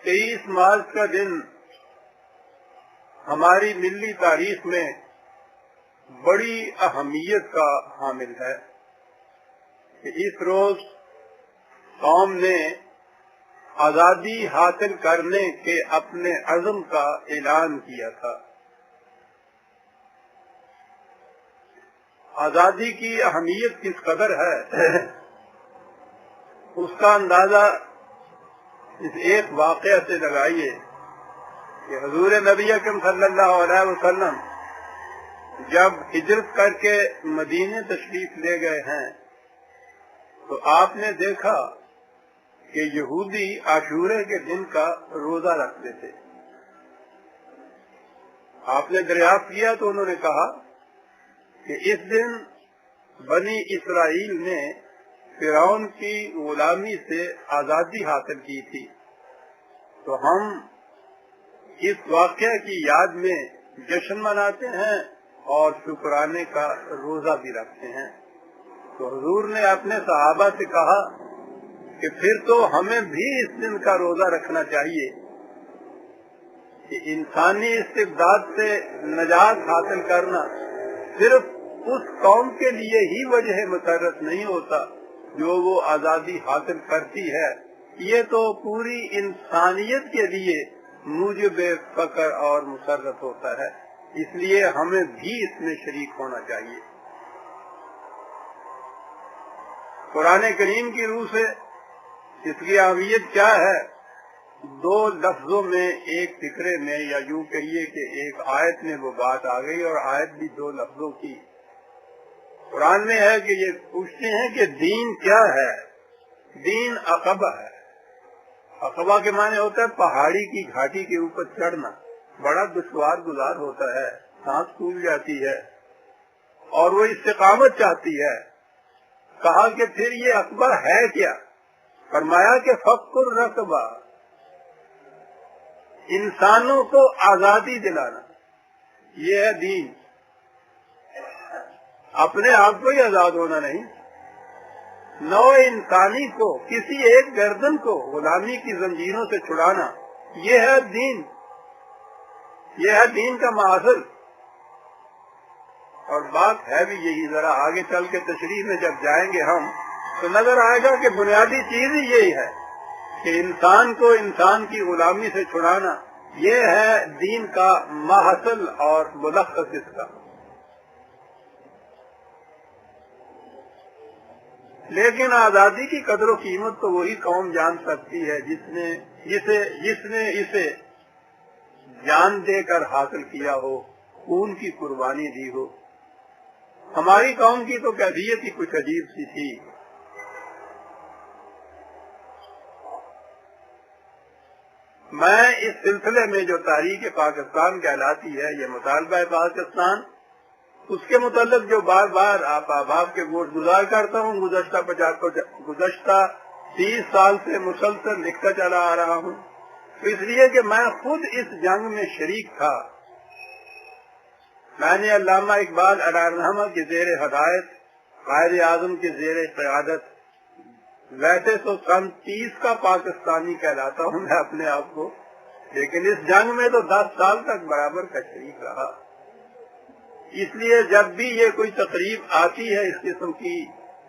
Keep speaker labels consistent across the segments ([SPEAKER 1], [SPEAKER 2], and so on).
[SPEAKER 1] 23 مارچ کا دن ہماری ملی تاریخ میں بڑی اہمیت کا حامل ہے کہ اس روز قوم نے آزادی حاصل کرنے کے اپنے عزم کا اعلان کیا تھا۔ آزادی کی اہمیت کس قدر ہے اس کا اندازہ اس ایک واقعہ سے لگائیے کہ حضور نبی اکرم صلی اللہ علیہ وسلم جب ہجرت کر کے مدینے تشریف لے گئے ہیں تو آپ نے دیکھا کہ یہودی عاشورے کے دن کا روزہ رکھتے تھے۔ آپ نے دریافت کیا تو انہوں نے کہا کہ اس دن بنی اسرائیل نے فرعون کی غلامی سے آزادی حاصل کی تھی، تو ہم اس واقعہ کی یاد میں جشن مناتے ہیں اور شکرانے کا روزہ بھی رکھتے ہیں۔ تو حضور نے اپنے صحابہ سے کہا کہ پھر تو ہمیں بھی اس دن کا روزہ رکھنا چاہیے کہ انسانی استبداد سے نجات حاصل کرنا صرف اس قوم کے لیے ہی وجہ مسرت نہیں ہوتا جو وہ آزادی حاصل کرتی ہے، یہ تو پوری انسانیت کے لیے موجب فخر اور مسرت ہوتا ہے، اس لیے ہمیں بھی اس میں شریک ہونا چاہیے۔ قرآن کریم کی روح سے اس کی اہمیت کیا ہے؟ دو لفظوں میں، ایک فکرے میں، یا یوں کہیے کہ ایک آیت میں وہ بات آ گئی، اور آیت بھی دو لفظوں کی۔ قرآن میں ہے کہ یہ پوچھتے ہیں کہ دین کیا ہے؟ دین عقبہ ہے۔ عقبہ کے معنی ہوتا ہے پہاڑی کی گھاٹی کے اوپر چڑھنا، بڑا دشوار گزار ہوتا ہے، سانس پھول جاتی ہے اور وہ استقامت چاہتی ہے۔ کہا کہ پھر یہ عقبہ ہے کیا؟ فرمایا کہ فک الرقبہ، انسانوں کو آزادی دلانا، یہ ہے دین۔ اپنے آپ کو ہی آزاد ہونا نہیں، نو انسانی کو، کسی ایک گردن کو غلامی کی زنجیروں سے چھڑانا، یہ ہے دین، یہ ہے دین کا ماحصل۔ اور بات ہے بھی یہی، ذرا آگے چل کے تشریح میں جب جائیں گے ہم تو نظر آئے گا کہ بنیادی چیز ہی یہی ہے کہ انسان کو انسان کی غلامی سے چھڑانا، یہ ہے دین کا ماحصل اور ملخص اس کا۔ لیکن آزادی کی قدر و قیمت تو وہی قوم جان سکتی ہے جس نے اسے جان دے کر حاصل کیا ہو، خون کی قربانی دی ہو۔ ہماری قوم کی تو کیفیت ہی کچھ عجیب سی تھی۔ میں اس سلسلے میں جو تاریخ پاکستان کہلاتی ہے، یہ مطالبہ پاکستان، اس کے متعلق جو بار بار آپ احباب کے گوش گزار کرتا ہوں، گزشتہ 30 سال سے مسلسل لکھتا چلا آ رہا ہوں، اس لیے کہ میں خود اس جنگ میں شریک تھا۔ میں نے علامہ اقبال الرحمہ کے زیر ہدایت، قائد اعظم کے زیر قیادت، ویسے تو سن 30 کا پاکستانی کہلاتا ہوں میں اپنے آپ کو، لیکن اس جنگ میں تو 10 سال تک برابر کا شریک رہا۔ اس لیے جب بھی یہ کوئی تقریب آتی ہے اس قسم کی،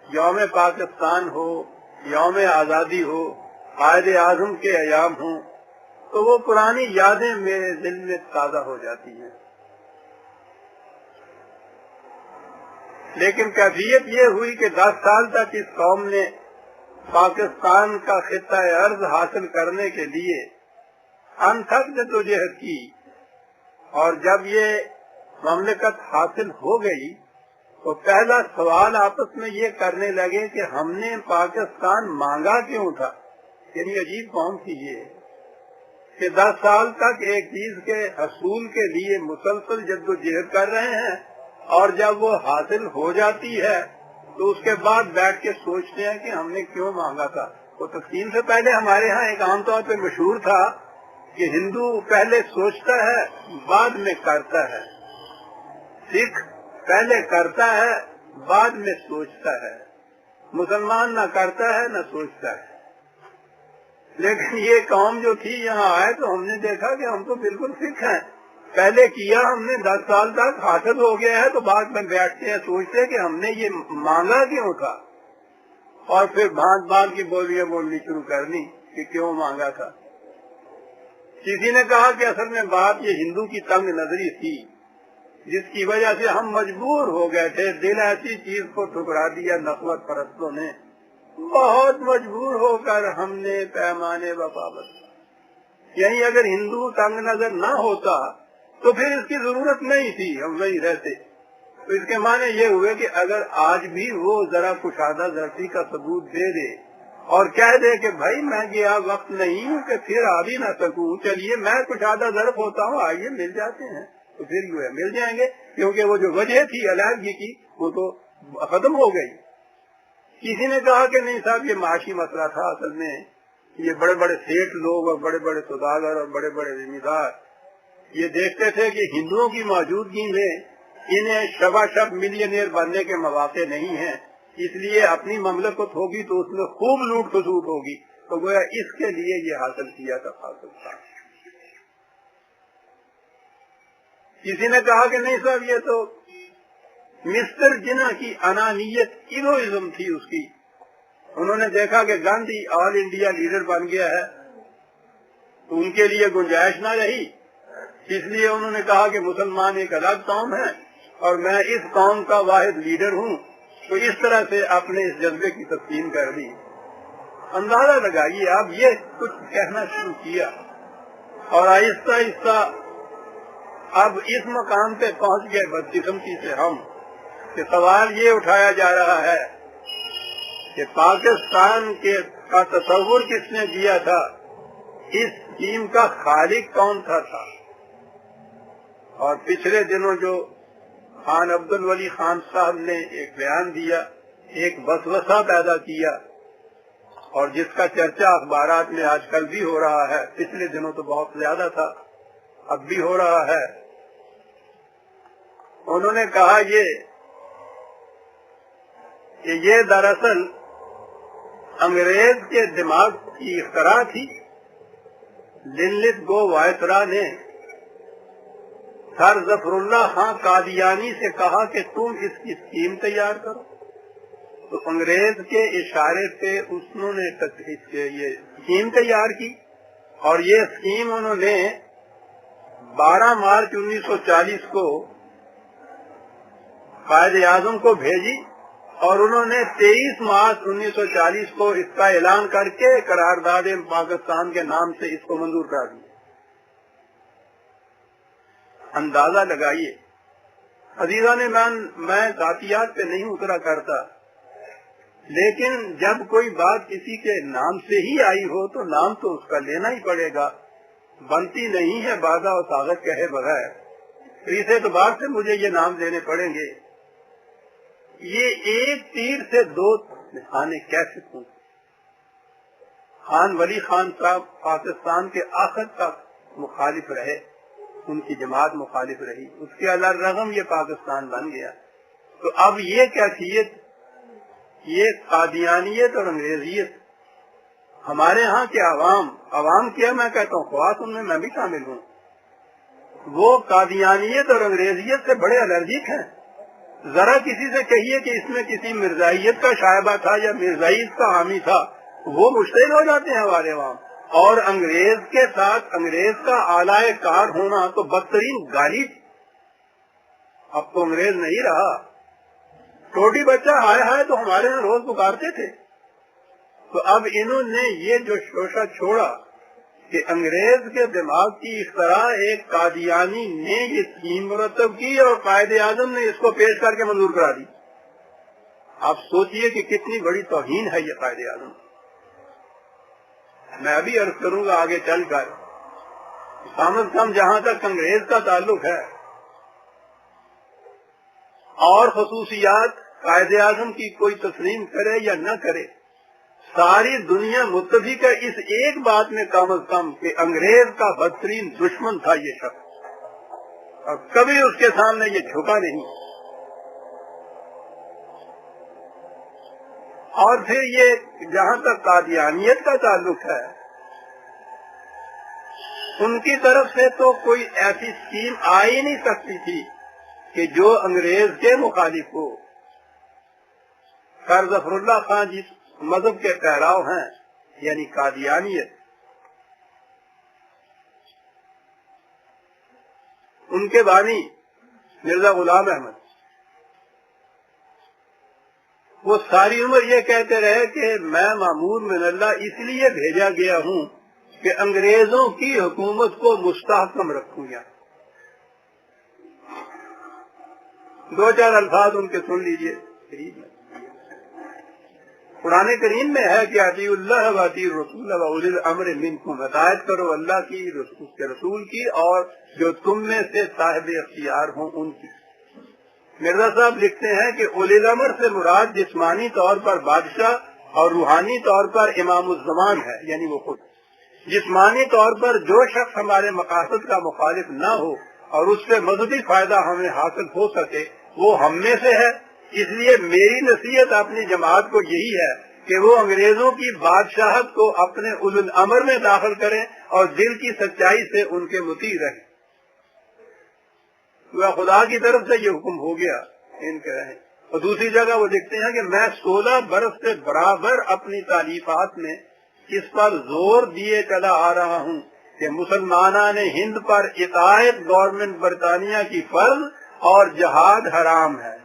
[SPEAKER 1] یوم پاکستان ہو، یوم آزادی ہو، قائد اعظم کے ایام ہوں، تو وہ پرانی یادیں میرے دل میں تازہ ہو جاتی ہیں۔ لیکن کیفیت یہ ہوئی کہ 10 سال تک اس قوم نے پاکستان کا خطہ ارض حاصل کرنے کے لیے انتھک جدوجہد کی، اور جب یہ مملکت حاصل ہو گئی تو پہلا سوال آپس میں یہ کرنے لگے کہ ہم نے پاکستان مانگا کیوں تھا۔ یعنی عجیب قوم تھی یہ کہ 10 سال تک ایک چیز کے حصول کے لیے مسلسل جدوجہد کر رہے ہیں، اور جب وہ حاصل ہو جاتی ہے تو اس کے بعد بیٹھ کے سوچتے ہیں کہ ہم نے کیوں مانگا تھا۔ وہ تقسیم سے پہلے ہمارے ہاں ایک عام طور پہ مشہور تھا کہ ہندو پہلے سوچتا ہے بعد میں کرتا ہے، سکھ پہلے کرتا ہے بعد میں سوچتا ہے، مسلمان نہ کرتا ہے نہ سوچتا ہے۔ لیکن یہ قوم جو تھی یہاں آئے تو ہم نے دیکھا کہ ہم تو بالکل سکھ ہیں، پہلے کیا ہم نے 10 سال تک حاصل ہو گیا ہے، تو بعد میں بیٹھتے ہیں سوچتے کہ ہم نے یہ مانگا کیوں تھا، اور پھر بھانت بھانت کی بولیاں بولنی شروع کرنی کہ کیوں مانگا تھا۔ کسی نے کہا کہ اصل میں بات یہ ہندو کی تنگ نظری تھی، جس کی وجہ سے ہم مجبور ہو گئے تھے، دل ایسی چیز کو ٹھکرا دیا نفرت پرستوں نے، بہت مجبور ہو کر ہم نے پیمانے وفا بستہ۔ یعنی اگر ہندو تنگ نظر نہ ہوتا تو پھر اس کی ضرورت نہیں تھی، ہم وہی رہتے۔ تو اس کے معنی یہ ہوئے کہ اگر آج بھی وہ ذرا کشادہ ذاتی کا ثبوت دے دے اور کہہ دے کہ بھائی میں گیا وقت نہیں ہوں کہ پھر آ بھی نہ سکوں، چلیے میں کشادہ ظرف ہوتا ہوں، آئیے مل جاتے ہیں، تو پھر جو ہے مل جائیں گے، کیونکہ وہ جو وجہ تھی علیحدگی کی وہ تو ختم ہو گئی۔ کسی نے کہا کہ نہیں صاحب یہ معاشی مسئلہ تھا، اصل میں یہ بڑے بڑے سیٹ لوگ اور بڑے بڑے سوداگر اور بڑے بڑے ذمہ دار یہ دیکھتے تھے کہ ہندوؤں کی موجودگی میں انہیں شبہ شب ملینئر بننے کے مواقع نہیں ہیں، اس لیے اپنی مملکت ہوگی تو اس میں خوب لوٹ کھسوٹ ہوگی، تو گویا اس کے لیے یہ حاصل کیا تھا حاصل تھا۔ کسی نے کہا کہ نہیں صاحب یہ تو مسٹر جناح کی انانیت ایگوئزم تھی اس کی، انہوں نے دیکھا کہ گاندھی آل انڈیا لیڈر بن گیا ہے تو ان کے لیے گنجائش نہ رہی، اس لیے انہوں نے کہا کہ مسلمان ایک الگ قوم ہے اور میں اس قوم کا واحد لیڈر ہوں، تو اس طرح سے اپنے اس جذبے کی تسلیم کر دی۔ اندازہ لگائیے اب یہ کچھ کہنا شروع کیا اور آہستہ آہستہ اب اس مقام پہ پہنچ گئے بدقسمتی سے ہم کہ سوال یہ اٹھایا جا رہا ہے کہ پاکستان کا تصور کس نے دیا تھا، اس ٹیم کا خالق کون تھا۔ اور پچھلے دنوں جو خان عبد الولی خان صاحب نے ایک بیان دیا، ایک وسوسہ پیدا کیا اور جس کا چرچا اخبارات میں آج کل بھی ہو رہا ہے، پچھلے دنوں تو بہت زیادہ تھا، اب بھی ہو رہا ہے۔ انہوں نے کہا کہ یہ دراصل انگریز کے دماغ کی اختراع تھی۔ للت گو وائسرا نے سر ظفر اللہ خان قادیانی سے کہا کہ تم اس کی اسکیم تیار کرو، تو انگریز کے اشارے پہ انہوں نے یہ اسکیم تیار کی اور یہ اسکیم انہوں نے 12 مارچ 1940 کو قائد اعظم کو بھیجی اور انہوں نے 23 مارچ 1940 کو اس کا اعلان کر کے قرارداد پاکستان کے نام سے اس کو منظور کر دیا۔ اندازہ لگائیے عزیزان، میں ذاتیات پہ نہیں اترا کرتا، لیکن جب کوئی بات کسی کے نام سے ہی آئی ہو تو نام تو اس کا لینا ہی پڑے گا، بنتی نہیں ہے بازا اور طاقت کہے بغیر، اس اعتبار سے مجھے یہ نام لینے پڑیں گے۔ یہ ایک تیر سے 2 نشانے کیسے ہوں؟ خان ولی خان صاحب پاکستان کے آخر تک مخالف رہے، ان کی جماعت مخالف رہی، اس کے الرغم یہ پاکستان بن گیا۔ تو اب یہ کیفیت، یہ قادیانیت اور انگریزیت ہمارے ہاں کے عوام کیا میں کہتا ہوں، خواص ان میں میں بھی شامل ہوں، وہ قادیانیت اور انگریزیت سے بڑے الرجک ہیں۔ ذرا کسی سے کہیے کہ اس میں کسی مرزائیت کا شائبہ تھا یا مرزائیت کا حامی تھا، وہ مشتعل ہو جاتے ہیں ہمارے عوام۔ اور انگریز کے ساتھ انگریز کا آلائے کار ہونا تو بدترین گالی تھی۔ اب تو انگریز نہیں رہا، چھوٹی بچہ ہائے تو ہمارے یہاں روز پکارتے تھے۔ تو اب انہوں نے یہ جو شوشہ چھوڑا کہ انگریز کے دماغ کی اختراع ایک قادیانی نے یہ اسکیم مرتب کی اور قائد اعظم نے اس کو پیش کر کے منظور کرا دی۔ آپ سوچئے کہ کتنی بڑی توہین ہے یہ قائد اعظم۔ میں ابھی عرض کروں گا آگے چل کر، کم از کم جہاں تک انگریز کا تعلق ہے اور خصوصیات قائد اعظم کی کوئی تسلیم کرے یا نہ کرے، ساری دنیا متفق ہے اس ایک بات میں کم از کم کہ انگریز کا بدترین دشمن تھا یہ شخص، اور کبھی اس کے سامنے یہ جھکا نہیں۔ اور پھر یہ جہاں تک قادیانیت کا تعلق ہے، ان کی طرف سے تو کوئی ایسی اسکیم آ ہی نہیں سکتی تھی کہ جو انگریز کے مخالف ہو۔ سر ظفر اللہ خان جس مذہب کے پیراو ہیں یعنی قادیانیت، ان کے بانی مرزا غلام احمد، وہ ساری عمر یہ کہتے رہے کہ میں مامور من اللہ اس لیے بھیجا گیا ہوں کہ انگریزوں کی حکومت کو مستحکم رکھوں گا۔ دو چار الفاظ ان کے سن لیجئے۔ قرآن کریم میں ہے کہ اطیعوا اللہ و اطیعوا الرسول و اولی الامر منکم، اطاعت کرو اللہ کی، رسول کی، اور جو تم میں سے صاحب اختیار ہوں ان کی۔ مرزا صاحب لکھتے ہیں کہ اولی الامر سے مراد جسمانی طور پر بادشاہ اور روحانی طور پر امام الزمان ہے، یعنی وہ خود۔ جسمانی طور پر جو شخص ہمارے مقاصد کا مخالف نہ ہو اور اس سے مذہبی فائدہ ہمیں حاصل ہو سکے وہ ہم میں سے ہے۔ اس لیے میری نصیحت اپنی جماعت کو یہی ہے کہ وہ انگریزوں کی بادشاہت کو اپنے اولو الامر میں داخل کریں اور دل کی سچائی سے ان کے مطیع رہیں۔ خدا کی طرف سے یہ حکم ہو گیا ان کے رہیں۔ اور دوسری جگہ وہ لکھتے ہیں کہ میں 16 برس سے برابر اپنی تالیفات میں اس پر زور دیے چلا آ رہا ہوں کہ مسلمانان ہند پر اطاعت گورنمنٹ برطانیہ کی فرض اور جہاد حرام ہے۔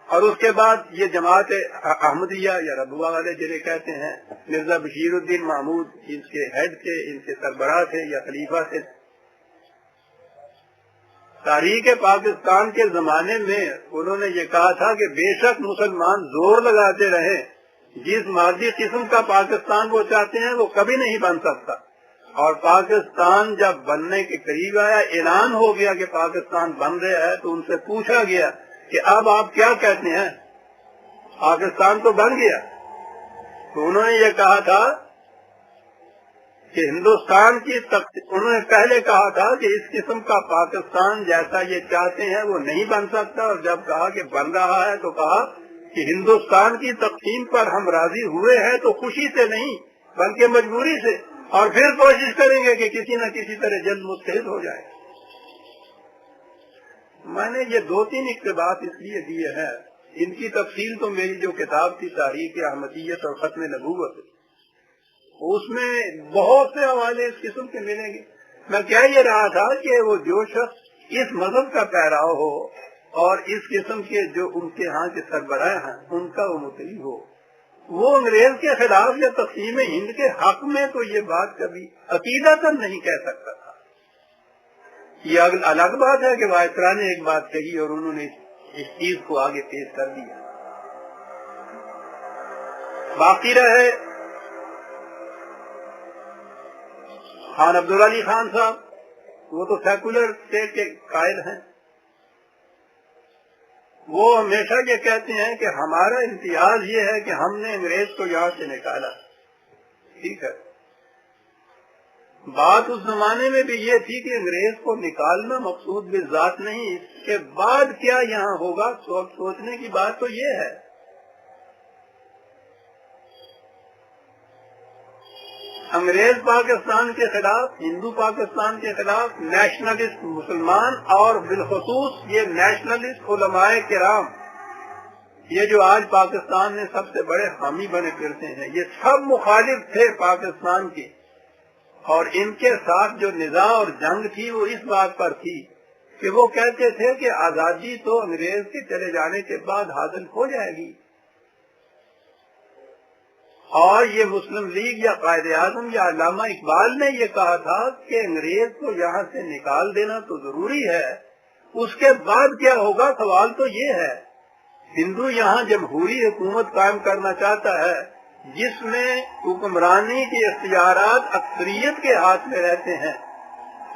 [SPEAKER 1] اور اس کے بعد یہ جماعت احمدیہ یا ربوہ والے جنہیں کہتے ہیں، مرزا بشیر الدین محمود ان کے ہیڈ تھے، ان کے سربراہ تھے یا خلیفہ تھے۔ تاریخ پاکستان کے زمانے میں انہوں نے یہ کہا تھا کہ بے شک مسلمان زور لگاتے رہے، جس مادی قسم کا پاکستان وہ چاہتے ہیں وہ کبھی نہیں بن سکتا۔ اور پاکستان جب بننے کے قریب آیا، اعلان ہو گیا کہ پاکستان بن رہا ہے، تو ان سے پوچھا گیا کہ اب آپ کیا کہتے ہیں، پاکستان تو بن گیا۔ تو انہوں نے یہ کہا تھا کہ ہندوستان کی انہوں نے پہلے کہا تھا کہ اس قسم کا پاکستان جیسا یہ چاہتے ہیں وہ نہیں بن سکتا، اور جب کہا کہ بن رہا ہے تو کہا کہ ہندوستان کی تقسیم پر ہم راضی ہوئے ہیں تو خوشی سے نہیں بلکہ مجبوری سے، اور پھر کوشش کریں گے کہ کسی نہ کسی طرح جلد متحد ہو جائے۔ میں نے یہ 2-3 اقتباس اس لیے دیے ہیں، ان کی تفصیل تو میری جو کتاب تھی تاریخ احمدیت اور ختم نبوت، اس میں بہت سے حوالے اس قسم کے ملیں گے۔ میں کہہ یہ رہا تھا کہ وہ جو شخص اس مذہب کا پیراو ہو اور اس قسم کے جو ان کے ہاں کے سربراہ ہیں ان کا وہ مطیع ہو، وہ انگریز کے خلاف یا تقسیم ہند کے حق میں تو یہ بات کبھی عقیدتاً نہیں کہہ سکتا تھا۔ یہ الگ بات ہے کہ وائسرا نے ایک بات کہی اور انہوں نے اس چیز کو آگے پیش کر دیا۔ باقی رہے خان عبدالعلی خان صاحب، وہ تو سیکولر اسٹیٹ کے قائد ہیں۔ وہ ہمیشہ یہ کہتے ہیں کہ ہمارا امتیاز یہ ہے کہ ہم نے انگریز کو یہاں سے نکالا۔ ٹھیک ہے، بات اس زمانے میں بھی یہ تھی کہ انگریز کو نکالنا مقصود بالذات نہیں، اس کے بعد کیا یہاں ہوگا سوچنے کی بات تو یہ ہے۔ انگریز پاکستان کے خلاف، ہندو پاکستان کے خلاف نیشنلسٹ مسلمان اور بالخصوص یہ نیشنلسٹ علماء کرام، یہ جو آج پاکستان میں سب سے بڑے حامی بنے پھرتے ہیں، یہ سب مخالف تھے پاکستان کے، اور ان کے ساتھ جو نزاع اور جنگ تھی وہ اس بات پر تھی کہ وہ کہتے تھے کہ آزادی تو انگریز کے چلے جانے کے بعد حاصل ہو جائے گی، اور یہ مسلم لیگ یا قائد اعظم یا علامہ اقبال نے یہ کہا تھا کہ انگریز کو یہاں سے نکال دینا تو ضروری ہے، اس کے بعد کیا ہوگا سوال تو یہ ہے۔ ہندو یہاں جمہوری حکومت قائم کرنا چاہتا ہے جس میں حکمرانی کے اختیارات اکثریت کے ہاتھ میں رہتے ہیں،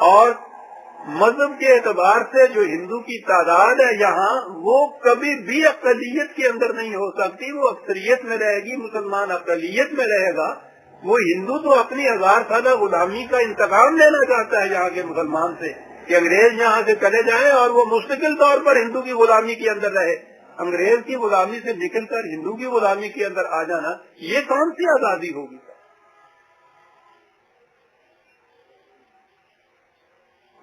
[SPEAKER 1] اور مذہب کے اعتبار سے جو ہندو کی تعداد ہے یہاں وہ کبھی بھی اقلیت کے اندر نہیں ہو سکتی، وہ اکثریت میں رہے گی، مسلمان اقلیت میں رہے گا۔ وہ ہندو تو اپنی 1000 سالہ غلامی کا انتقام لینا چاہتا ہے یہاں کے مسلمان سے کہ انگریز یہاں سے چلے جائیں اور وہ مستقل طور پر ہندو کی غلامی کے اندر رہے۔ انگریز کی غلامی سے نکل کر ہندو کی غلامی کے اندر آ جانا، یہ کون سی آزادی ہوگی؟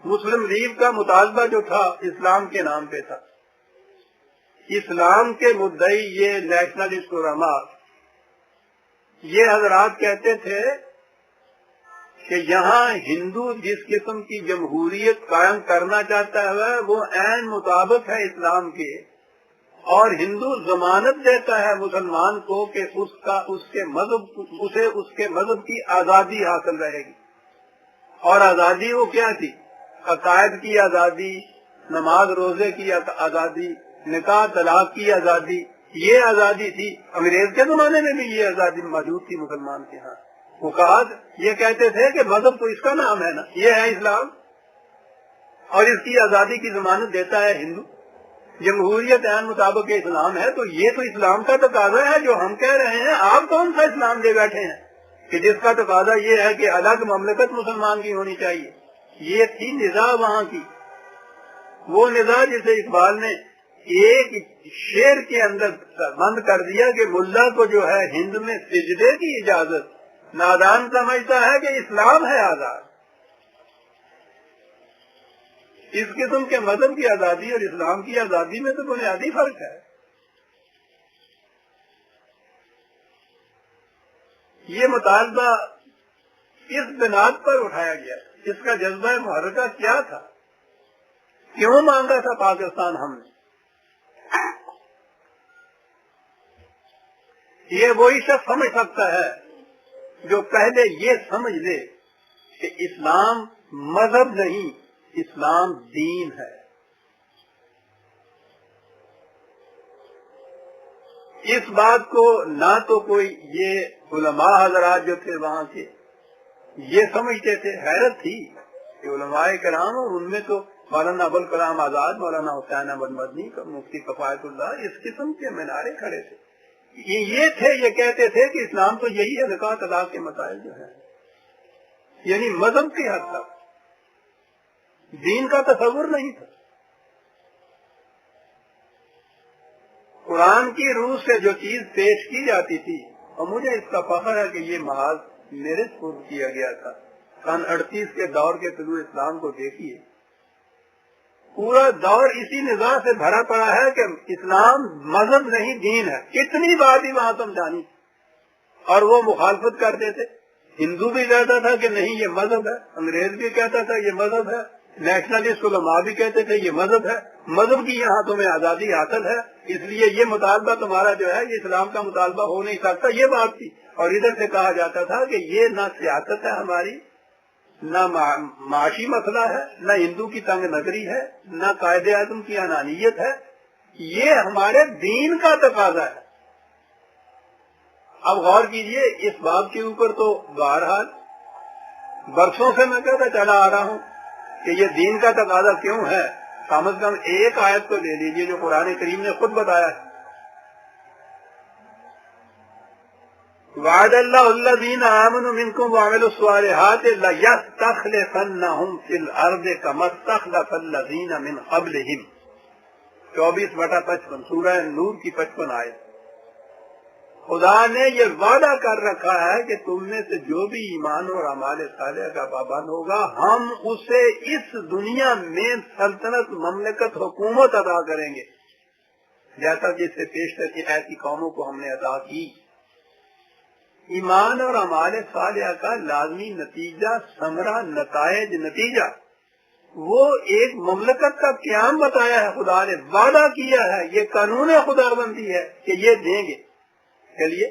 [SPEAKER 1] مسلم لیگ کا مطالبہ جو تھا اسلام کے نام پہ تھا. اسلام کے مدعی یہ نیشنلسٹ علماء، یہ حضرات کہتے تھے کہ یہاں ہندو جس قسم کی جمہوریت قائم کرنا چاہتا ہے وہ عین مطابق ہے اسلام کے، اور ہندو ضمانت دیتا ہے مسلمان کو کہ اس کے مذہب کی آزادی حاصل رہے گی. اور آزادی وہ کیا تھی؟ عقائد کی آزادی، نماز روزے کی آزادی، نکاح طلاق کی آزادی، یہ آزادی تھی. انگریز کے زمانے میں بھی یہ آزادی موجود تھی مسلمان کے ہاں. وہ یہ کہتے تھے کہ مذہب تو اس کا نام ہے نا، یہ ہے اسلام، اور اس کی آزادی کی ضمانت دیتا ہے ہندو. جمہوریت عین مطابق اسلام ہے، تو یہ تو اسلام کا تقاضا ہے جو ہم کہہ رہے ہیں. آپ کون سا اسلام دے بیٹھے ہیں کہ جس کا تقاضا یہ ہے کہ الگ مملکت مسلمان کی ہونی چاہیے؟ یہ تھی نزاع وہاں کی، وہ نزاع جسے اقبال نے ایک شعر کے اندر بند کر دیا کہ ملا کو جو ہے ہند میں سجدے کی اجازت، نادان سمجھتا ہے کہ اسلام ہے آزاد. اس قسم کے مذہب کی آزادی اور اسلام کی آزادی میں تو بنیادی فرق ہے. یہ مطالبہ اس بنیاد پر اٹھایا گیا، اس کا جذبہ محرکہ کیا تھا، کیوں مانگا تھا پاکستان ہم نے؟ یہ وہی شخص سمجھ سکتا ہے جو پہلے یہ سمجھ لے کہ اسلام مذہب نہیں، اسلام دین ہے. اس بات کو نہ تو کوئی یہ علماء حضرات جو تھے وہاں کے یہ سمجھتے تھے. حیرت تھی کہ علماء کرام، ان میں تو مولانا ابوالکلام آزاد، مولانا حسین احمد مدنی، مفتی کفایت اللہ، اس قسم کے مینارے کھڑے تھے. یہ کہتے تھے کہ اسلام تو یہی ہے، نکاح طلاق کے مسائل جو ہے، یعنی مذہب کی حد تک دین کا تصور نہیں تھا. قرآن کی روح سے جو چیز پیش کی جاتی تھی، اور مجھے اس کا فخر ہے کہ یہ محاذ میرے سپرد کیا گیا تھا. سن 38 کے دور کے طلوع اسلام کو دیکھیے، پورا دور اسی نظام سے بھرا پڑا ہے کہ اسلام مذہب نہیں دین ہے. کتنی بات ہی وہاں سمجھانی، اور وہ مخالفت کرتے تھے. ہندو بھی کہتا تھا کہ نہیں یہ مذہب ہے، انگریز بھی کہتا تھا یہ مذہب ہے، نیشنلسٹ علماء بھی کہتے تھے یہ مذہب ہے. مذہب کی یہاں تمہیں آزادی حاصل ہے، اس لیے یہ مطالبہ تمہارا جو ہے یہ اسلام کا مطالبہ ہو نہیں سکتا. یہ بات تھی. اور ادھر سے کہا جاتا تھا کہ یہ نہ سیاست ہے ہماری، نہ معاشی مسئلہ ہے، نہ ہندو کی تنگ نظری ہے، نہ قائد اعظم کی انانیت ہے، یہ ہمارے دین کا تقاضا ہے. اب غور کیجئے اس بات کے اوپر، تو بہرحال برسوں سے میں کہتا چلا آ رہا ہوں کہ یہ دین کا تقاضا کیوں ہے. کم از کم ایک آیت تو لے لیجئے جو قرآن کریم نے خود بتایا ہے. وعد اللہ الذین آمنوا منکم وعملوا الصالحات لیستخلفنہم فی الارض کما استخلف الذین من قبلہم. 24/55 سورہ نور کی 55 آیت. خدا نے یہ وعدہ کر رکھا ہے کہ تم میں سے جو بھی ایمان اور اعمال صالحہ کا پابند ہوگا، ہم اسے اس دنیا میں سلطنت، مملکت، حکومت عطا کریں گے، جیسا جس سے پیشتر کی ایسی قوموں کو ہم نے عطا کی. ایمان اور اعمال صالحہ کا لازمی نتیجہ، ثمرہ، نتائج، نتیجہ وہ ایک مملکت کا قیام بتایا ہے. خدا نے وعدہ کیا ہے، یہ قانون خدا بندی ہے کہ یہ دیں گے. چلیے،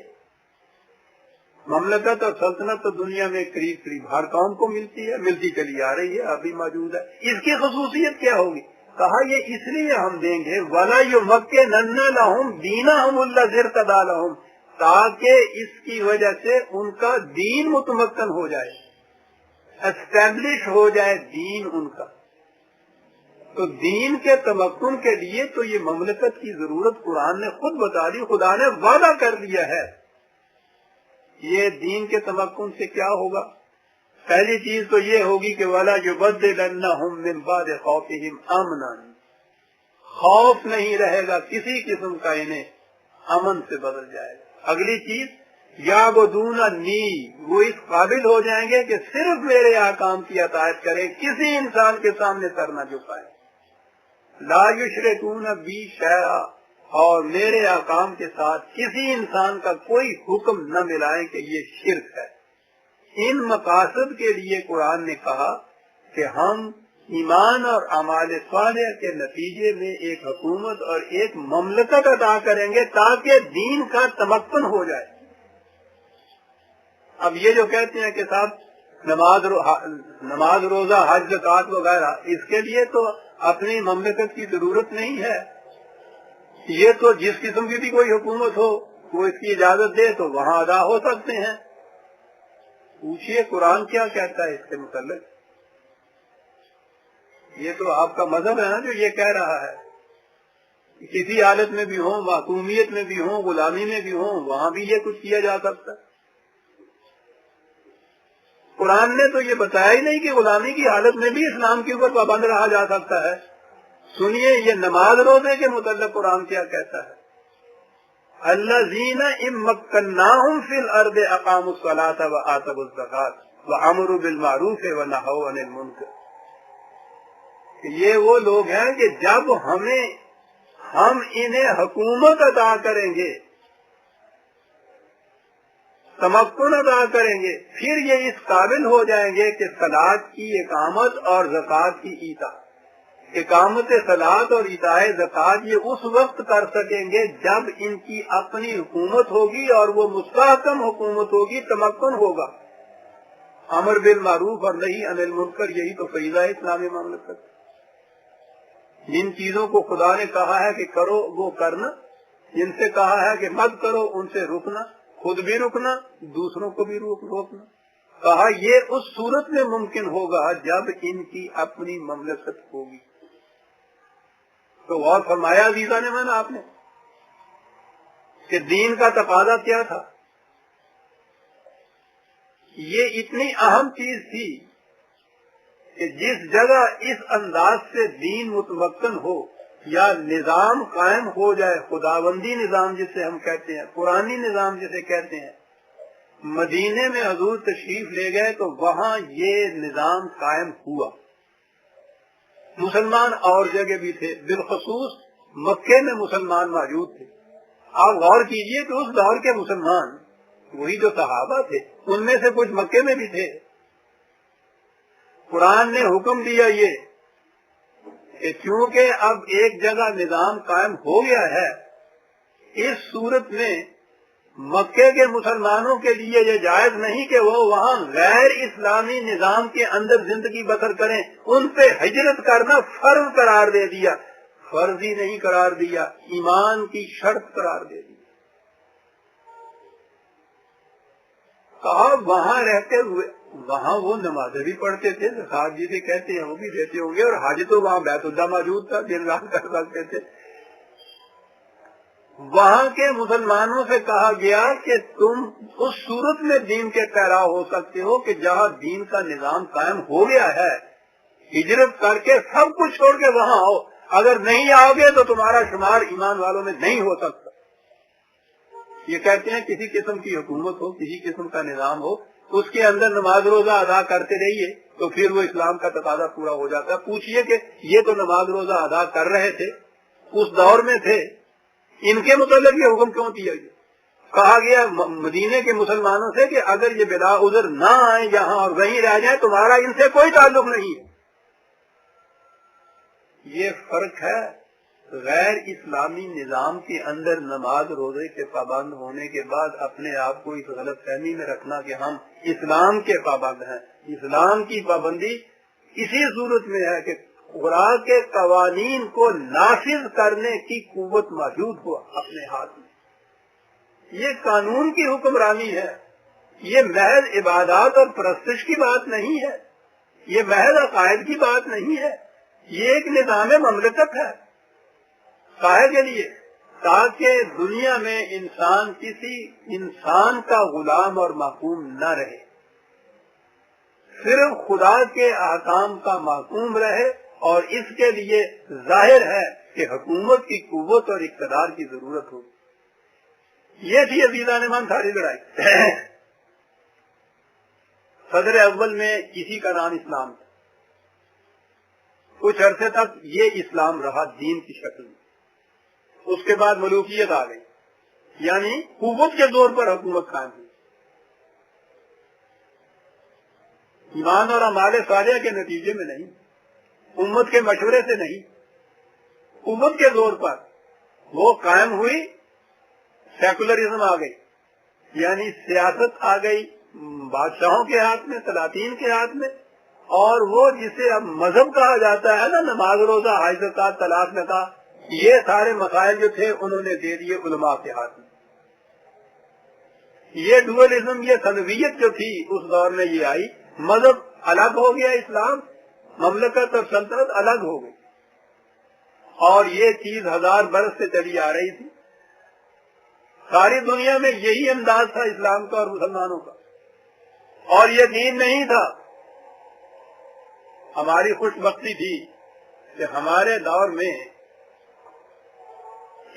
[SPEAKER 1] مملکت اور سلطنت تو دنیا میں قریب قریب ہر قوم کو ملتی ہے، ملتی چلی آ رہی ہے، ابھی موجود ہے. اس کی خصوصیت کیا ہوگی؟ کہا یہ اس لیے ہم دیں گے وَلَا يُمَكِّنَنَّ لَهُمْ دِينَهُمُ الَّذِي ارْتَضَىٰ لَهُمْ، تاکہ اس کی وجہ سے ان کا دین متمکن ہو جائے، اسٹیبلش ہو جائے دین ان کا. تو دین کے تمکن کے لیے تو یہ مملکت کی ضرورت قرآن نے خود بتا دی، خدا نے وعدہ کر دیا ہے. یہ دین کے تمکن سے کیا ہوگا؟ پہلی چیز تو یہ ہوگی کہ وَلَا يُبَدِّلَنَّهُمْ مِنْ بَعْدِ خَوْفِهِمْ أَمْنًا، خوف نہیں رہے گا کسی قسم کا، انہیں امن سے بدل جائے گا. اگلی چیز یعبدون نی، وہ اس قابل ہو جائیں گے کہ صرف میرے احکام کی اطاعت کریں، کسی انسان کے سامنے سر نہ جھکائیں، لا یشرکون بی شیئا، اور میرے احکام کے ساتھ کسی انسان کا کوئی حکم نہ ملائیں کہ یہ شرک ہے۔ ان مقاصد کے لیے قرآن نے کہا کہ ہم ایمان اور اعمال صالح کے نتیجے میں ایک حکومت اور ایک مملکت عطا کریں گے تاکہ دین کا تمکن ہو جائے۔ اب یہ جو کہتے ہیں کہ صاحب نماز روزہ حج زکوٰۃ وغیرہ، اس کے لیے تو اپنی مملکت کی ضرورت نہیں ہے، یہ تو جس قسم کی بھی کوئی حکومت ہو وہ اس کی اجازت دے تو وہاں ادا ہو سکتے ہیں۔ پوچھئے قرآن کیا کہتا ہے اس کے متعلق؟ یہ تو آپ کا مذہب ہے نا جو یہ کہہ رہا ہے، کسی حالت میں بھی ہوں، معصومیت میں بھی ہوں، غلامی میں بھی ہوں، وہاں بھی یہ کچھ کیا جا سکتا ہے۔ قرآن نے تو یہ بتایا ہی نہیں کہ غلامی کی حالت میں بھی اسلام کے اوپر پابند رہا جا سکتا ہے۔ سنیے یہ نماز روزے کے متعلق قرآن کیا کہتا ہے، الذین ان مکناہم فی الارض اقاموا الصلاۃ وآتوا الزکاۃ وامروا بالمعروف ونہوا عن المنکر۔ یہ وہ لوگ ہیں کہ جب ہم انہیں حکومت عطا کریں گے، تمکن عطا کریں گے، پھر یہ اس قابل ہو جائیں گے کہ صلاۃ کی اقامت اور زکوٰۃ کی ایتاء، اقامت صلاۃ اور ایتاء زکوٰۃ یہ اس وقت کر سکیں گے جب ان کی اپنی حکومت ہوگی اور وہ مستحکم حکومت ہوگی، تمکن ہوگا۔ امر بالمعروف اور نہی عن المنکر، یہی تو فریضہ ہے اسلامی مملکت۔ جن چیزوں کو خدا نے کہا ہے کہ کرو وہ کرنا، جن سے کہا ہے کہ مت کرو ان سے رکنا، خود بھی رکنا، دوسروں کو بھی روکنا۔ کہا یہ اس صورت میں ممکن ہوگا جب ان کی اپنی مملکت ہوگی۔ تو غور فرمایا عزیزہ نے میں نے آپ نے کہ دین کا تقاضا کیا تھا؟ یہ اتنی اہم چیز تھی کہ جس جگہ اس انداز سے دین متمکن ہو یا نظام قائم ہو جائے، خداوندی نظام جسے ہم کہتے ہیں، قرآنی نظام جسے کہتے ہیں، مدینے میں حضور تشریف لے گئے تو وہاں یہ نظام قائم ہوا۔ مسلمان اور جگہ بھی تھے، بالخصوص مکے میں مسلمان موجود تھے۔ آپ غور کیجئے کہ اس دور کے مسلمان وہی جو صحابہ تھے، ان میں سے کچھ مکے میں بھی تھے۔ قرآن نے حکم دیا یہ کہ چونکہ اب ایک جگہ نظام قائم ہو گیا ہے، اس صورت میں مکے کے مسلمانوں کے لیے یہ جائز نہیں کہ وہ وہاں غیر اسلامی نظام کے اندر زندگی بسر کریں۔ ان پہ ہجرت کرنا فرض قرار دے دیا، فرضی نہیں قرار دیا، ایمان کی شرط قرار دے دی۔ کہا وہاں رہتے ہوئے وہاں وہ نمازیں بھی پڑھتے تھے، زکوٰۃ جسے کہتے ہیں وہ بھی دیتے ہوں گے، اور حج تو وہاں بیت اللہ موجود تھا، دن رات کر سکتے تھے۔ وہاں کے مسلمانوں سے کہا گیا کہ تم اس صورت میں دین کے پیرا ہو سکتے ہو کہ جہاں دین کا نظام قائم ہو گیا ہے، ہجرت کر کے سب کچھ چھوڑ کے وہاں آؤ، اگر نہیں آؤ گے تو تمہارا شمار ایمان والوں میں نہیں ہو سکتا۔ یہ کہتے ہیں کسی قسم کی حکومت ہو، کسی قسم کا نظام ہو، اس کے اندر نماز روزہ ادا کرتے رہیے تو پھر وہ اسلام کا تقاضا پورا ہو جاتا ہے۔ پوچھئے کہ یہ تو نماز روزہ ادا کر رہے تھے، اس دور میں تھے، ان کے متعلق یہ حکم کیوں دیا گیا؟ کہا گیا مدینے کے مسلمانوں سے کہ اگر یہ بلا عذر نہ آئیں یہاں اور وہیں رہ جائیں تمہارا ان سے کوئی تعلق نہیں ہے۔ یہ فرق ہے غیر اسلامی نظام کے اندر نماز روزے کے پابند ہونے کے بعد اپنے آپ کو اس غلط فہمی میں رکھنا کہ ہم اسلام کے پابند ہیں۔ اسلام کی پابندی اسی صورت میں ہے کہ قرآن کے قوانین کو نافذ کرنے کی قوت موجود ہو اپنے ہاتھ میں۔ یہ قانون کی حکمرانی ہے، یہ محض عبادات اور پرستش کی بات نہیں ہے، یہ محض عقائد کی بات نہیں ہے، یہ ایک نظام مملکت ہے۔ کاہے کے لیے؟ تاکہ دنیا میں انسان کسی انسان کا غلام اور محکوم نہ رہے، صرف خدا کے احکام کا محکوم رہے، اور اس کے لیے ظاہر ہے کہ حکومت کی قوت اور اقتدار کی ضرورت ہوگی۔ یہ تھی عزیزان مان ساری لڑائی۔ صدر اول میں کسی کا نام اسلام تھا، کچھ عرصے تک یہ اسلام رہا دین کی شکل میں، اس کے بعد ملوکیت آ گئی، یعنی قوت کے زور پر حکومت قائم ہوئی، ایمان اور اعمال صالحہ کے نتیجے میں نہیں، امت کے مشورے سے نہیں، قوت کے زور پر وہ قائم ہوئی۔ سیکولرزم آ گئی، یعنی سیاست آ گئی بادشاہوں کے ہاتھ میں، سلاطین کے ہاتھ میں، اور وہ جسے اب مذہب کہا جاتا ہے نا، نماز روزہ حج زکوٰۃ طلاق نکاح، یہ سارے مسائل جو تھے انہوں نے دے دیے علماء کے ہاتھ میں۔ یہ ڈوئلزم، یہ صنویت جو تھی اس دور میں یہ آئی، مذہب الگ ہو گیا، اسلام، مملکت اور سلطنت الگ ہو گئی، اور یہ چیز 1000 برس سے چلی آ رہی تھی۔ ساری دنیا میں یہی انداز تھا اسلام کا اور مسلمانوں کا، اور یہ دین نہیں تھا۔ ہماری خوش بختی تھی کہ ہمارے دور میں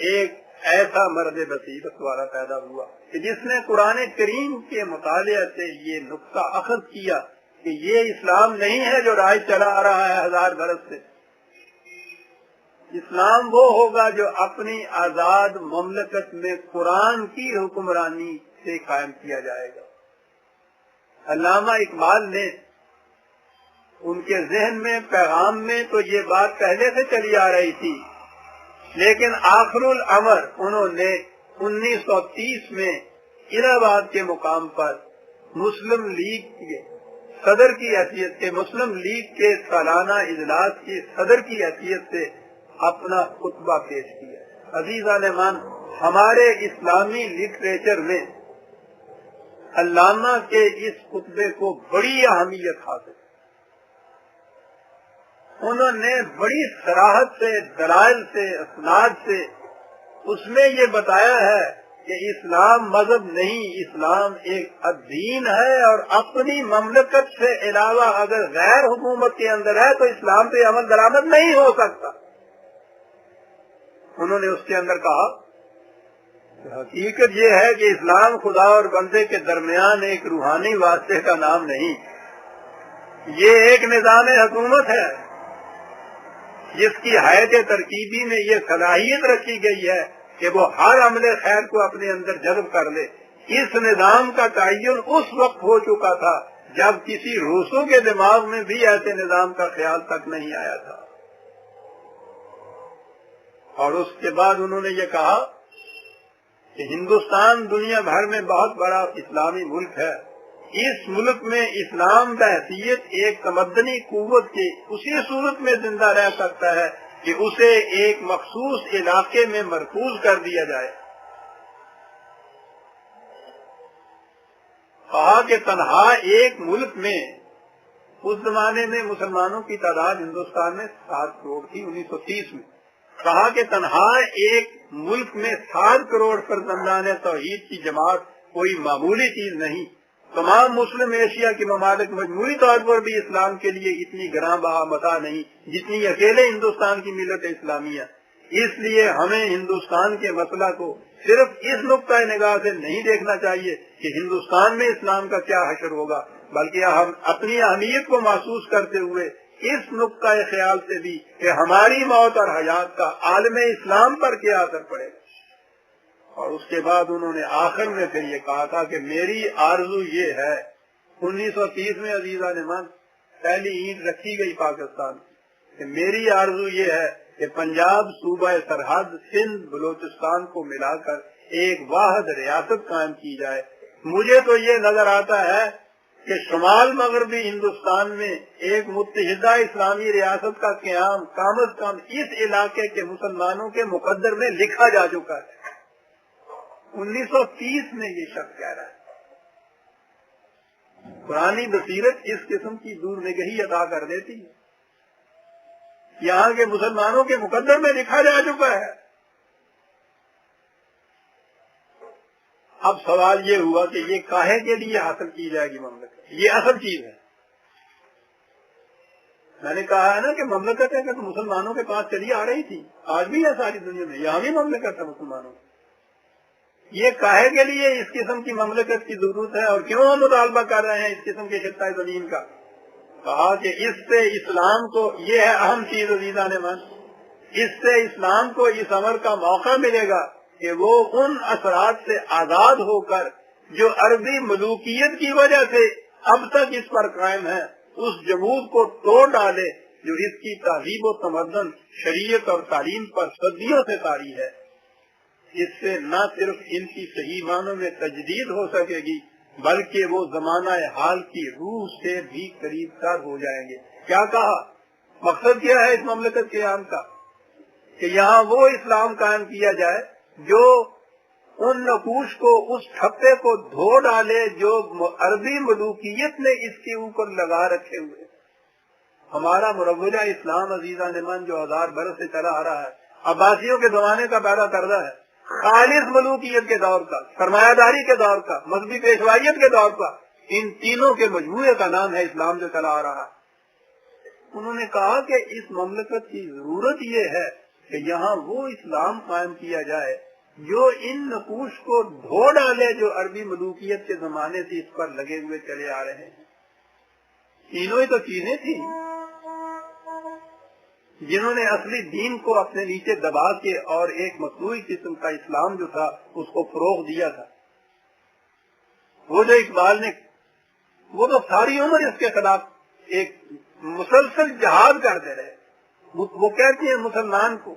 [SPEAKER 1] ایک ایسا مرد بصیرت والا پیدا ہوا کہ جس نے قرآن کریم کے مطالعے سے یہ نقطہ اخذ کیا کہ یہ اسلام نہیں ہے جو رائج چلا آ رہا ہے 1000 برس سے۔ اسلام وہ ہوگا جو اپنی آزاد مملکت میں قرآن کی حکمرانی سے قائم کیا جائے گا۔ علامہ اقبال نے ان کے ذہن میں پیغام میں تو یہ بات پہلے سے چلی آ رہی تھی، لیکن آخر الامر انہوں نے 1930 میں الہ آباد کے مقام پر مسلم لیگ کے صدر کی حیثیت سے، مسلم لیگ کے سالانہ اجلاس کی صدر کی حیثیت سے اپنا خطبہ پیش کیا۔ عزیزان مان، ہمارے اسلامی لٹریچر میں علامہ کے اس خطبے کو بڑی اہمیت حاصل، انہوں نے بڑی صراحت سے، دلائل سے، اسناد سے اس میں یہ بتایا ہے کہ اسلام مذہب نہیں، اسلام ایک دین ہے، اور اپنی مملکت سے علاوہ اگر غیر حکومت کے اندر ہے تو اسلام پہ عمل درآمد نہیں ہو سکتا۔ انہوں نے اس کے اندر کہا کہ حقیقت یہ ہے کہ اسلام خدا اور بندے کے درمیان ایک روحانی واسطے کا نام نہیں، یہ ایک نظام حکومت ہے جس کی حیث ترکیبی میں یہ صلاحیت رکھی گئی ہے کہ وہ ہر عمل خیر کو اپنے اندر جذب کر لے۔ اس نظام کا تعین اس وقت ہو چکا تھا جب کسی روسوں کے دماغ میں بھی ایسے نظام کا خیال تک نہیں آیا تھا۔ اور اس کے بعد انہوں نے یہ کہا کہ ہندوستان دنیا بھر میں بہت بڑا اسلامی ملک ہے، اس ملک میں اسلام بحیثیت ایک تمدنی قوت کے اسی صورت میں زندہ رہ سکتا ہے کہ اسے ایک مخصوص علاقے میں مرکوز کر دیا جائے۔ کہا کہ تنہا ایک ملک میں، اس زمانے میں مسلمانوں کی تعداد ہندوستان میں 7 کروڑ تھی 1930 میں، کہا کہ تنہا ایک ملک میں 7 کروڑ فرزندان توحید کی جماعت کوئی معمولی چیز نہیں۔ تمام مسلم ایشیا کے ممالک مجموعی طور پر بھی اسلام کے لیے اتنی گراں بہا متاع نہیں جتنی اکیلے ہندوستان کی ملت اسلامیہ۔ اس لیے ہمیں ہندوستان کے مسئلہ کو صرف اس نقطۂ نگاہ سے نہیں دیکھنا چاہیے کہ ہندوستان میں اسلام کا کیا حشر ہوگا، بلکہ ہم اپنی اہمیت کو محسوس کرتے ہوئے اس نقطۂ خیال سے بھی کہ ہماری موت اور حیات کا عالم اسلام پر کیا اثر پڑے گا۔ اور اس کے بعد انہوں نے آخر میں پھر یہ کہا تھا کہ میری آرزو یہ ہے، 1930 میں عزیزان مان پہلی اینٹ رکھی گئی پاکستان کہ میری آرزو یہ ہے کہ پنجاب صوبہ سرحد سندھ بلوچستان کو ملا کر ایک واحد ریاست قائم کی جائے۔ مجھے تو یہ نظر آتا ہے کہ شمال مغربی ہندوستان میں ایک متحدہ اسلامی ریاست کا قیام کم از کم اس علاقے کے مسلمانوں کے مقدر میں لکھا جا چکا ہے۔ 1930 میں یہ شخص کہہ رہا ہے۔ پرانی بصیرت اس قسم کی دور نگہی عطا کر دیتی ہے۔ یہاں کے مسلمانوں کے مقدر میں لکھا جا چکا ہے۔ اب سوال یہ ہوا کہ یہ کاہے کے لیے حاصل کی جائے گی مملکت؟ یہ اصل چیز ہے۔ میں نے کہا ہے نا کہ مملکت ہے کہ تو مسلمانوں کے پاس چلی آ رہی تھی، آج بھی ہے ساری دنیا میں، یہاں بھی مملکت ہے مسلمانوں کی۔ یہ کاہے کے لیے اس قسم کی مملکت کی ضرورت ہے اور کیوں ہم مطالبہ کر رہے ہیں اس قسم کے خطہ زمین کا؟ کہا کہ اس سے اسلام کو، یہ ہے اہم چیز عزیزان من، اس سے اسلام کو اس امر کا موقع ملے گا کہ وہ ان اثرات سے آزاد ہو کر جو عربی ملوکیت کی وجہ سے اب تک اس پر قائم ہے، اس جمود کو توڑ ڈالے جو اس کی تہذیب و تمدن، شریعت اور تعلیم پر صدیوں سے طاری ہے۔ اس سے نہ صرف ان کی صحیح معنوں میں تجدید ہو سکے گی بلکہ وہ زمانہ حال کی روح سے بھی قریب تر ہو جائیں گے۔ کیا کہا؟ مقصد کیا ہے اس مملکت قیام کا؟ کہ یہاں وہ اسلام قائم کیا جائے جو ان نقوش کو، اس ٹھپے کو دھو ڈالے جو عربی ملوکیت نے اس کے اوپر لگا رکھے ہوئے۔ ہمارا مروجہ اسلام عزیزان من جو 1000 برس سے چلا آ رہا ہے، عباسیوں کے زمانے کا پیدا کردہ ہے، خالص ملوکیت کے دور کا، سرمایہ داری کے دور کا، مذہبی پیشوائیت کے دور کا، ان تینوں کے مجموعے کا نام ہے اسلام جو چلا آ رہا ہے۔ انہوں نے کہا کہ اس مملکت کی ضرورت یہ ہے کہ یہاں وہ اسلام قائم کیا جائے جو ان نقوش کو دھو ڈالے جو عربی ملوکیت کے زمانے سے اس پر لگے ہوئے چلے آ رہے ہیں۔ تینوں ہی تو چیزیں تھیں جنہوں نے اصلی دین کو اپنے نیچے دبا کے اور ایک مصنوعی قسم کا اسلام جو تھا اس کو فروغ دیا تھا۔ وہ جو اقبال نے، وہ تو ساری عمر اس کے خلاف ایک مسلسل جہاد کرتے رہے۔ وہ کہتے ہیں مسلمان کو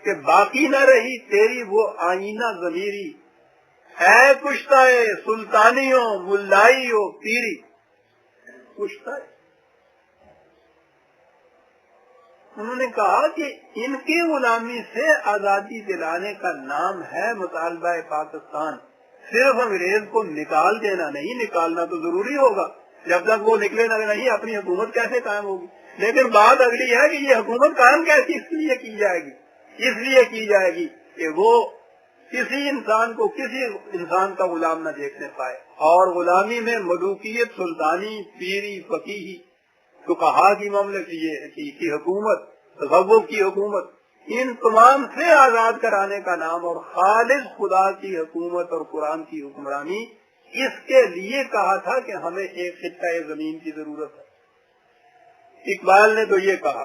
[SPEAKER 1] کہ باقی نہ رہی تیری وہ آئینہ ضمیری، اے کشتہ سلطانیوں ملائیوں پیری۔ کشتہ، انہوں نے کہا کہ ان کی غلامی سے آزادی دلانے کا نام ہے مطالبہ پاکستان، صرف انگریز کو نکال دینا نہیں، نکالنا تو ضروری ہوگا، جب تک وہ نکلے نہ نہیں اپنی حکومت کیسے قائم ہوگی؟ لیکن بات اگلی ہے کہ یہ حکومت قائم کیسے اس لیے کی جائے گی؟ اس لیے کی جائے گی کہ وہ کسی انسان کو کسی انسان کا غلام نہ دیکھنے پائے، اور غلامی میں ملوکیت، سلطانی، پیری، فقیہی، فقہا کی مملکت کی حکومت، تصوف کی حکومت، ان تمام سے آزاد کرانے کا نام اور خالص خدا کی حکومت اور قرآن کی حکمرانی، اس کے لیے کہا تھا کہ ہمیں ایک خطہ زمین کی ضرورت ہے۔ اقبال نے تو یہ کہا۔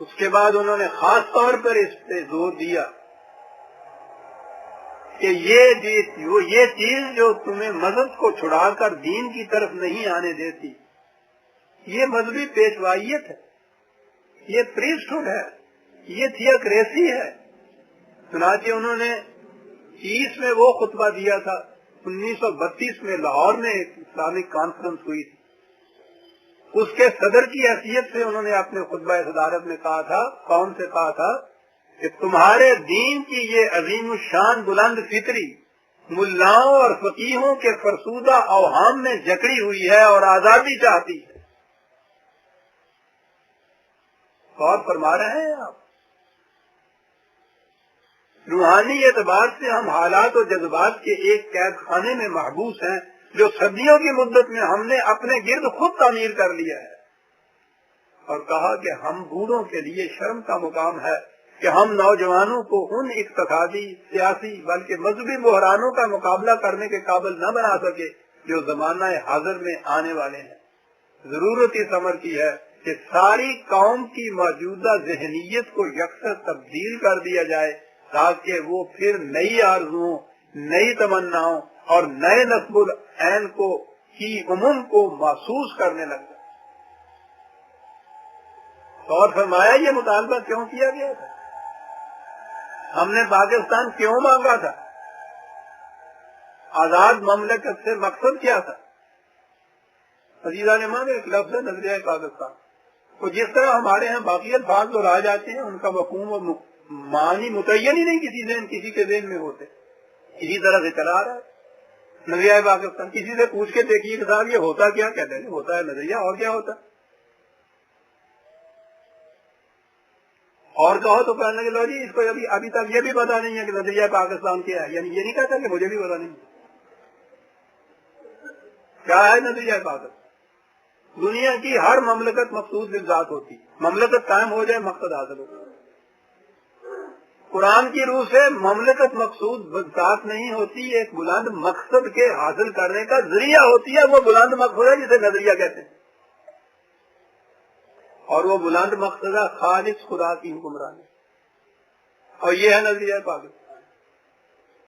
[SPEAKER 1] اس کے بعد انہوں نے خاص طور پر اس پہ زور دیا کہ یہ چیز جو تمہیں مذہب کو چھڑا کر دین کی طرف نہیں آنے دیتی، یہ مذہبی پیشوائیت ہے، یہ پریسٹہڈ ہے، یہ تھیوکریسی ہے۔ چنانچہ انہوں نے 30 میں وہ خطبہ دیا تھا، 1932 میں لاہور میں ایک اسلامک کانفرنس ہوئی تھی، اس کے صدر کی حیثیت سے انہوں نے اپنے خطبہ صدارت میں کہا تھا، قوم سے کہا تھا کہ تمہارے دین کی یہ عظیم الشان بلند فطری ملاؤں اور فقیہوں کے فرسودہ اوہام میں جکڑی ہوئی ہے اور آزادی چاہتی ہے۔ غور فرما رہے ہیں آپ؟ روحانی اعتبار سے ہم حالات و جذبات کے ایک قید خانے میں محبوس ہیں جو صدیوں کی مدت میں ہم نے اپنے گرد خود تعمیر کر لیا ہے، اور کہا کہ ہم بوڑھوں کے لیے شرم کا مقام ہے کہ ہم نوجوانوں کو ان اقتصادی، سیاسی بلکہ مذہبی بحرانوں کا مقابلہ کرنے کے قابل نہ بنا سکے جو زمانہ حاضر میں آنے والے ہیں۔ ضرورت اس امر کی ہے کہ ساری قوم کی موجودہ ذہنیت کو یکسر تبدیل کر دیا جائے تاکہ وہ پھر نئی آرزوؤں، نئی تمناؤں اور نئے نصب العین کی عموم کو محسوس کرنے لگ جائے۔ اور فرمایا یہ مطالبہ کیوں کیا گیا تھا؟ ہم نے پاکستان کیوں مانگا تھا؟ آزاد مملکت سے مقصد کیا تھا؟ عزیزان مان، ایک لفظ ہے نظریہ پاکستان، تو جس طرح ہمارے ہاں باقی الفاظ جو رائے جاتے ہیں ان کا مفہوم اور معنی متعین ہی نہیں کسی کے ذہن میں ہوتے، اسی طرح سے چلا آ رہا ہے نظریہ پاکستان۔ کسی سے پوچھ کے دیکھیے کہ صاحب یہ ہوتا کیا؟ کہتے ہیں ہوتا ہے نظریہ، اور کیا ہوتا ہے؟ اور کہو تو کہنے لگے لو جی اس کو ابھی تک یہ بھی پتا نہیں ہے کہ نظریہ پاکستان کیا ہے، یعنی یہ نہیں کہتا کہ مجھے بھی پتا نہیں۔ کیا ہے نظریہ پاکت؟ دنیا کی ہر مملکت مقصود ذات ہوتی، مملکت قائم ہو جائے مقصد حاصل ہو. قرآن کی روح سے مملکت مقصود ذات نہیں ہوتی، ایک بلند مقصد کے حاصل کرنے کا ذریعہ ہوتی ہے. وہ بلند مقصد ہے جسے نظریہ کہتے ہیں، اور وہ بلند مقصد ہے خالص خدا کی حکمرانی، اور یہ ہے نظریہ پاکت.